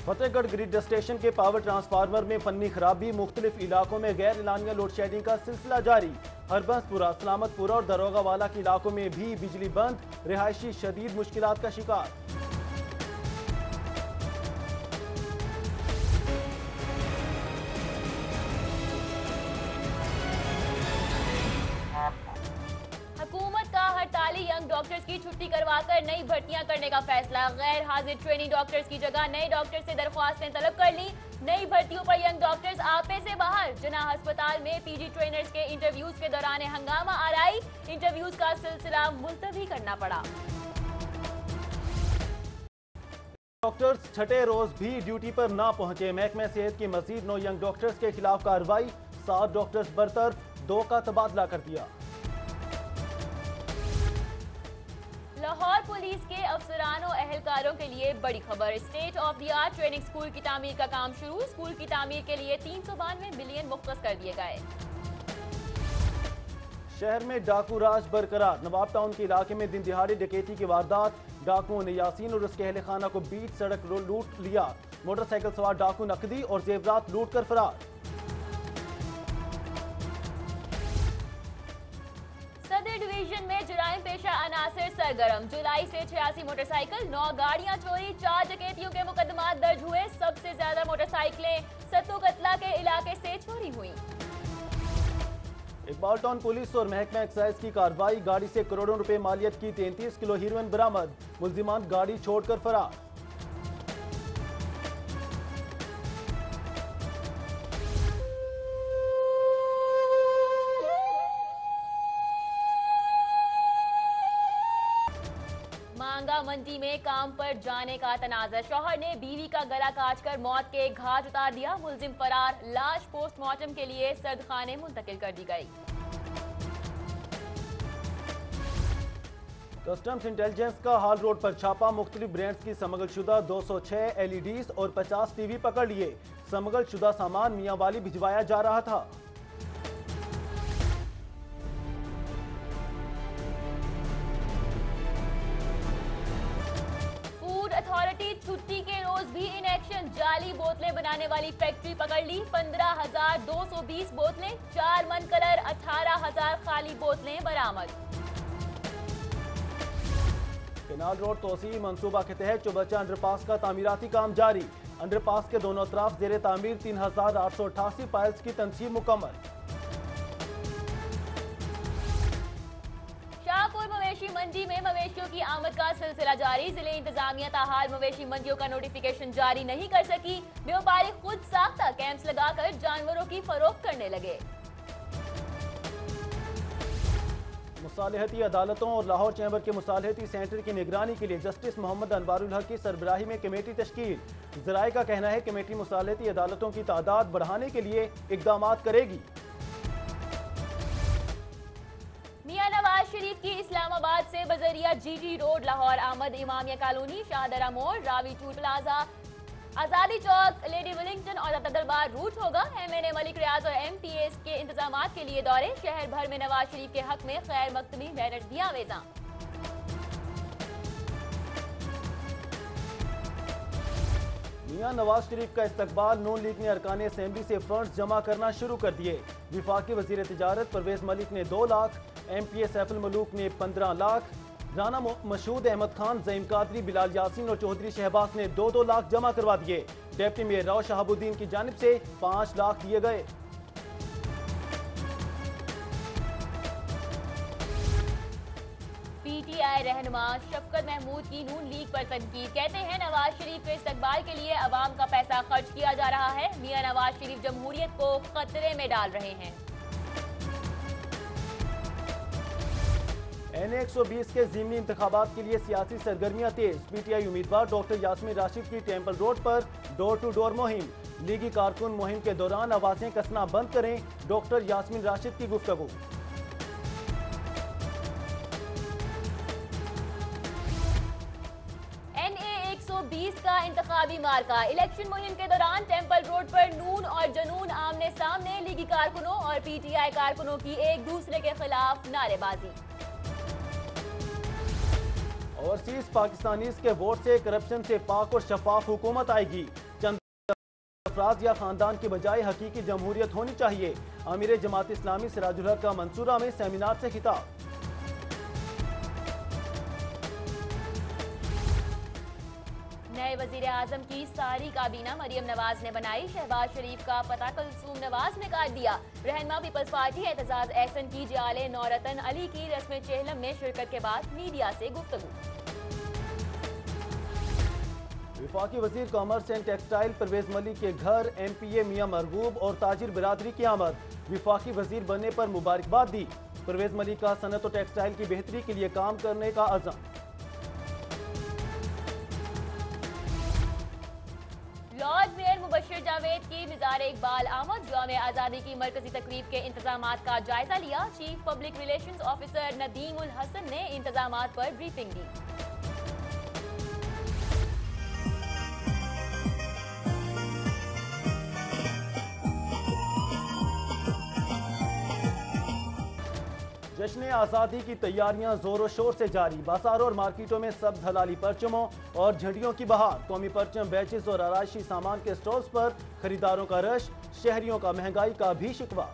Fatehgarh grid station के power transformer में फन्नी खराबी, मुख्तलिफ इलाकों में गैर एलानिया लोड शेडिंग का सिलसिला जारी। हरबंसपुरा, सलामतपुरा और दरोगा वाला के इलाकों में भी बिजली बंद, रिहायशी शदीद मुश्किलात का शिकार। हुकूमत का हड़ताली यंग डॉक्टर्स की छुट्टी करवाकर नई भर्तियां करने का फैसला। गैर हाजिर ट्रेनी डॉक्टर्स की जगह नए डॉक्टर से दरख्वास्तें तलब कर ली। नई भर्तियों पर यंग डॉक्टर्स आपे से बाहर। जना अस्पताल में पीजी ट्रेनर्स के इंटरव्यूज के दौरान हंगामा आराई, इंटरव्यूज का सिलसिला मुलतवी करना पड़ा। डॉक्टर्स छठे रोज भी ड्यूटी पर ना पहुंचे। महकमा सेहत की मजीद 9 यंग डॉक्टर्स के खिलाफ कार्रवाई, 7 डॉक्टर्स बरतरफ, 2 का तबादला कर दिया। लाहौर पुलिस के अफसरान और एहलकारों के लिए बड़ी खबर। State of the art training school की तामीर का काम शुरू। स्कूल की तामीर के लिए 392 मिलियन मुख्तस कर दिए गए। शहर में डाकू राज बरकरार। नवाब टाउन के इलाके में दिन दिहाड़े डकैती की वारदात। डाकुओं ने यासीन और उसके अहल खाना को बीच सड़क लूट लिया। मोटरसाइकिल सवार डाकू नकदी और जेवरात लूट कर फरार। सदर डिवीजन में जुराइम पेशा अनासर सरगर्म। जुलाई से 86 मोटरसाइकिल, 9 गाड़ियां चोरी, 4 डकैतियों के मुकदमा दर्ज हुए। सबसे ज्यादा मोटरसाइकिलें सत्तो कतला के इलाके से चोरी हुई। इकबाल टाउन पुलिस और महकमा एक्साइज की कार्रवाई। गाड़ी से करोड़ों रुपए मालियत की 33 किलो हीरोइन बरामद। मुल्जिमान गाड़ी छोड़कर फरार। मांगा मंडी में काम पर जाने का तनाज़ा। शौहर ने बीवी का गला काटकर मौत के घाट उतार दिया। मुल्जिम फरार। लाश पोस्टमार्टम के लिए सर्दखाने मुंतकिल कर दी गई। कस्टम्स इंटेलिजेंस का हाल रोड पर छापा। मुख्तलिफ ब्रांड्स की स्मगलशुदा 206 LEDs और 50 TV पकड़ लिए। स्मगलशुदा सामान मियां वाली भिजवाया जा रहा था। फूड अथॉरिटी छुट्टी के रोज भी इन एक्शन। जाली बोतलें बनाने वाली फैक्ट्री पकड़ ली। 15,220 बोतलें, 4 मन कलर, 18,000 खाली बोतलें बरामद। केनाल रोड तोसी मंसूबा के तहत चौबच्चा अंडरपास का तामीराती काम जारी। अंडरपास के दोनों तरफ जेर तामीर 3,888 पाइल्स की तनसीब मुकम्मल। शाहपुर मवेशी मंडी में मवेशियों की आमद का सिलसिला जारी। जिले इंतजामिया ताहाल मवेशी मंडियों का नोटिफिकेशन जारी नहीं कर सकी। व्यापारी खुद साख्ता कैंप्स लगाकर जानवरों की फरोख्त करने लगे। मुसालहती अदालतों और लाहौर चैम्बर के मुसालहती सेंटर की निगरानी के लिए जस्टिस मोहम्मद अनवारुल हक की सरबराही में कमेटी तश्कील। ज़राए का कहना है कमेटी मुसालहती अदालतों की तादाद बढ़ाने के लिए इकदाम करेगी। मियां नवाज शरीफ की इस्लामाबाद से बजरिया GT रोड लाहौर आमद, इमामिया कॉलोनी, शाहदरा मोड़, रावी टूल प्लाजा, आजादी चौक, लेडी विलिंगटन और दरबार रूट होगा। MNA मलिक रियाज और MPS के इंतजामात के लिए दौरे। शहर भर में नवाज शरीफ के हक में खैर मकतमी बैनर्स भी आवेजा। मियां नवाज शरीफ का इस्तकबाल। नून लीग ने अरकान असेंबली से फंड्स जमा करना शुरू कर दिए। विफाकी वजीर तिजारत परवेज मलिक ने 2 लाख, MPA सैफुल मलूक ने 15 लाख, राना मशहूद अहमद खान, ज़ईम कादरी, बिलाल यासीन और चौधरी शहबाज ने 2-2 लाख जमा करवा दिए। डिप्टी मेयर राव शहाबुद्दीन की जानिब से 5 लाख दिए गए। PTI रहनुमा शफकत महमूद की नून लीग पर तनकीद। कहते हैं नवाज शरीफ के इस्तकबाल के लिए अवाम का पैसा खर्च किया जा रहा है। मियां नवाज शरीफ जमहूरियत को खतरे में डाल रहे हैं। NA 120 के ज़िमनी इंतखाबात के लिए सियासी सरगर्मियां तेज। PTI उम्मीदवार डॉक्टर यास्मीन राशिद की टेम्पल रोड पर डोर टू डोर मुहिम। लीगी कारकुन मुहिम के दौरान आवाजें कसना बंद करें, डॉक्टर यास्मीन राशिद की गुफ्तगू। NA 120 का इंतखाबी मार्का। इलेक्शन मुहिम के दौरान टेम्पल रोड पर नून और जनून आमने सामने। लीगी कारकुनों और PTI कारकुनों की एक दूसरे के खिलाफ नारेबाजी। ओवरसीज पाकिस्तानीज के वोट से करप्शन से पाक और शफाफ हुकूमत आएगी। अफराद या खानदान के बजाय हकीकी जमहूरियत होनी चाहिए। आमिर जमात इस्लामी सिराजुल हक का मंसूरा में सेमिनार से खिताब। नए वजीर आजम की सारी काबीना मरियम नवाज ने बनाई। शहबाज शरीफ का पता कुलसूम नवाज ने काट दिया। रहनमा पीपल्स पार्टी एतजाज एहसन की जाले नौरतन अली की रस्म चेहलम में शिरकत के बाद मीडिया से गुफ्तगू। वफाकी वजीर commerce and textile Parvez Malik के घर MPA मियां मरगूब और ताजिर बिरादरी की आमद। वफाकी वजीर बनने पर मुबारकबाद दी। परवेज मलिक का सनत और टेक्सटाइल की बेहतरी के लिए काम करने का अज़म। लॉर्ड मेयर मुबश्शिर जावेद की मिज़ार इकबाल आमद। यौम आज़ादी की मरकजी तकरीब के इंतजामात का जायजा लिया। Chief public relations officer Nadeem ul Hasan ने इंतजामात पर ब्रीफिंग दी। जश्न आज़ादी की तैयारियां जोरों शोर से जारी। बाजारों और मार्केटों में सब हलाली परचमों और झंडियों की बहार। कौमी परचम, बैचेस और आराइशी सामान के स्टॉल्स पर खरीदारों का रश। शहरियों का महंगाई का भी शिकवा।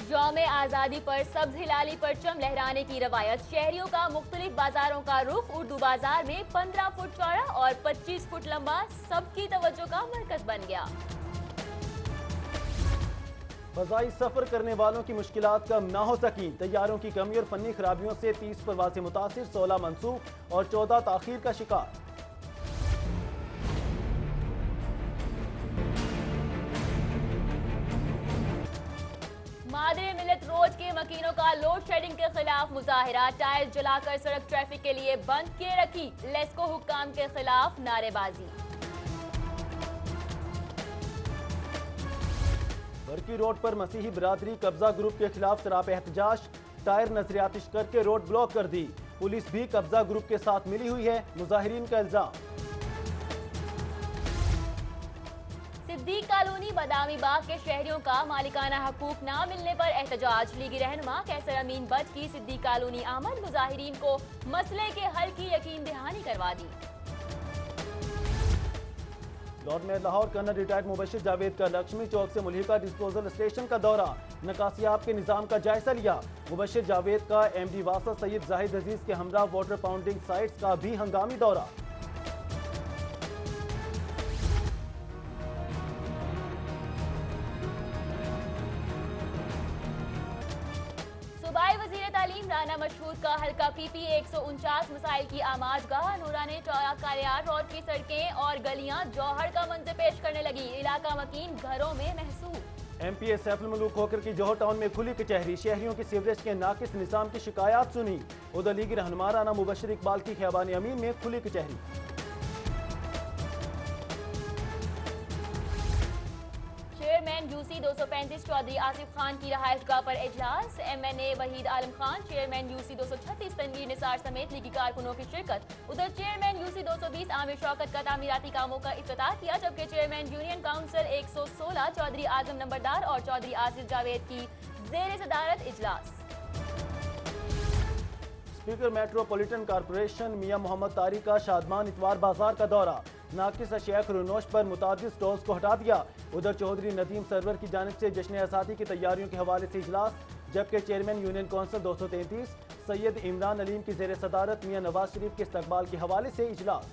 यौम आज़ादी पर सब्ज हिलाली परचम लहराने की रवायत। शहरियों का मुख्तलिफ बाजारों का रुख। उर्दू बाजार में 15 फुट चौड़ा और 25 फुट लंबा सबकी तवज्जो का मरकज बन गया। फजाई सफर करने वालों की मुश्किलात कम ना हो सकी। तैयारों की कमी और फनी खराबियों से 30 परवाज़ें मुतासिर, 16 मनसूख और 14 ताखीर का शिकार। मादरे मिलत रोड के मकीनों का लोड शेडिंग के खिलाफ मुजाहिरा। टायर जलाकर सड़क ट्रैफिक के लिए बंद किए रखी। लेस्को हुक्काम के खिलाफ नारेबाजी। बरकी रोड पर मसीही बिरादरी कब्जा ग्रुप के खिलाफ सराप एहतजाज। टायर नजरियातिश करके रोड ब्लॉक कर दी। पुलिस भी कब्जा ग्रुप के साथ मिली हुई है, मुजाहिरीन का इल्जाम। सिद्दीक कॉलोनी बादामी बाग के शहरियों का मालिकाना हकूक ना मिलने पर एहतजाज। लीगी रहनुमा कैसर अमीन बट की सिद्दीक कॉलोनी आमद। मुजाहिरीन को मसले के हल की यकीन दहानी करवा दी। Lord mayor Lahore colonel retired Mubashir Javed का लक्ष्मी चौक से मुल्हिका डिस्पोजल स्टेशन का दौरा। नकासियाब के निजाम का जायजा लिया। मुबश्शिर जावेद का MD वासा सैयद जाहिद अजीज के हमरा वाटर पाउंडिंग साइट्स का भी हंगामी दौरा। राना मशहूद का हल्का PP 149 मिसाइल की आमाजगाह। नूरानी कालियार रोड की सड़कें और गलियां जौहर का मंजर पेश करने लगी। इलाका मकीन घरों में महसूस। MPA सैफुल मलूक होकर की जौहर टाउन में खुली कचहरी। शहरियों की सीवरेज के नाकिस निजाम की शिकायत सुनी। उधर लीगी रहनुमा राना मुबश्शिर इकबाल की खियाबान अमीन में खुली कचहरी। चेयरमैन UC 235 चौधरी आसिफ खान की रहायशगाह पर इजलास। MNA वहीद आलम खान, चेयरमैन UC 236 तनवीर निसार समेत लीगी कारकुनों की शिरकत। उधर चेयरमैन UC 220 आमिर शौकत का तामीराती कामों का इफ्तिताह किया, जबकि चेयरमैन यूनियन काउंसिल 116 चौधरी आजम नंबरदार और चौधरी आसिफ जावेद की जेर सदारत इजलास। स्पीकर मेट्रोपॉलिटन कॉर्पोरेशन मियां मोहम्मद तारिक का शादमान इतवार बाजार का दौरा। नाकिस अशिया खुरनोश पर मुतादिद स्टॉल्स को हटा दिया। उधर चौधरी नदीम सरवर की जानिब से जश्न आज़ादी की तैयारियों के हवाले से इजलास, जबकि chairman union council 233 Syed Imran Aleem की जेर सदारत मियां नवाज शरीफ के इस्तकबाल के हवाले से इजलास।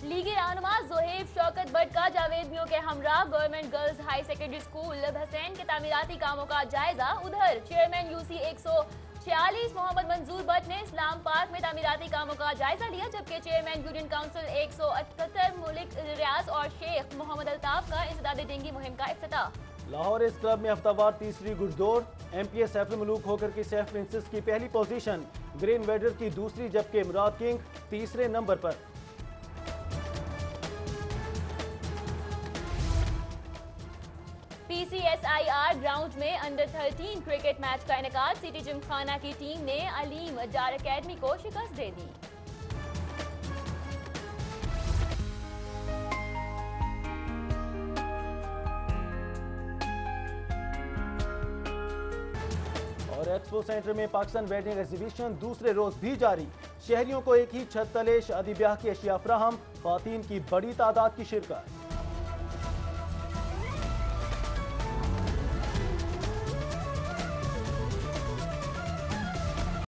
लीगी रहनुमा जोहेब शौकत बट का जावेदियों के हमरा government girls high secondary school Hussain के तामीराती कामों का जायजा। उधर चेयरमैन UC 146 मोहम्मद मंजूर बट ने इस्लाम पार्क में तामीराती कामों का जायजा लिया, जबकि चेयरमैन यूनियन काउंसिल 178 मुलिक रियाज और शेख मोहम्मद अल्ताफ का इंसदाद डेंगी मुहिम का इफ्तिताह। लाहौर इस क्लब में हफ्तावार तीसरी गुड़दौड़। MPA सैफुल मलूक होकर की सेफ प्रिंसेस की पहली पोजीशन, ग्रीन वेडर की दूसरी, जबकि मुराद किंग तीसरे नंबर पर। PCSIR ग्राउंड में अंडर 13 क्रिकेट मैच का इनेकाद। सिटी जिमखाना की टीम ने अलीम डार अकेडमी को शिकस्त दे दी। एक्सपो सेंटर में पाकिस्तान वेडिंग एग्जीबिशन दूसरे रोज भी जारी। शहरियों को एक ही छत तले शादी ब्याह की अशिया फ्राहम, ख्वातीन की बड़ी तादाद की शिरकत।